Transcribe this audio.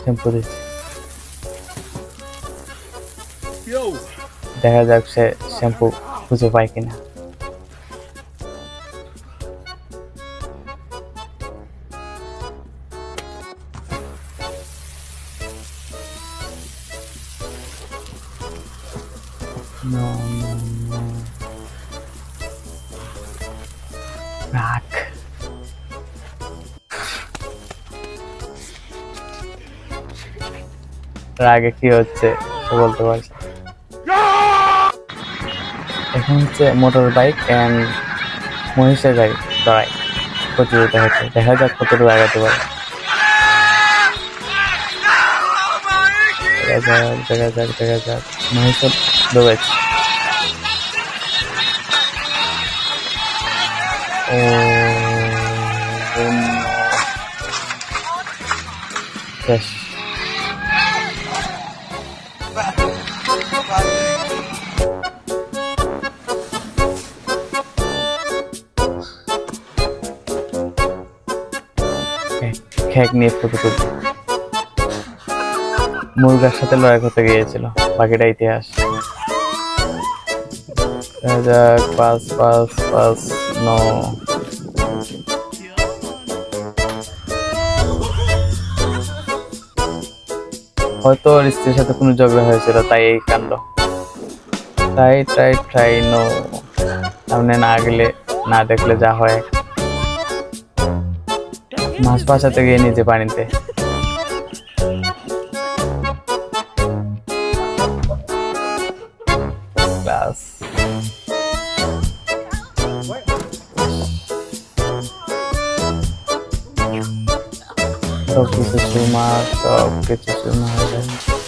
Shampoo দিচ্ছে। দেখা যাক সে শ্যাম্পু খুঁজে পায় কিনা। No, no, no. রাখ। রাগে কি হচ্ছে সে বলতে পারছে। এখন হচ্ছে মোটর বাইক এন্ড মহিষের গাড়ি লড়াই প্রতিযোগিতা হচ্ছে। দেখা যাক কতটুকু আগাতে পারে। দেখা যাক মহিষের দৌড়াচ্ছে। ও শেষ। খেক নিয়ে ফটো তুলছে। মুরগার সাথে লড়াই করতে গিয়েছিল, বাকিটা ইতিহাস। Pass pass pass no. হয়তো ওর স্ত্রীর সাথে কোনো ঝগড়া হয়েছিল, তাই এই কাণ্ড। Try no. সামনে না গেলে, না দেখলে যা হয়। মাছ বাঁচাতে গিয়ে নিজে পানিতে। ক্লাস। সবকিছু সুমা হয়ে যায়।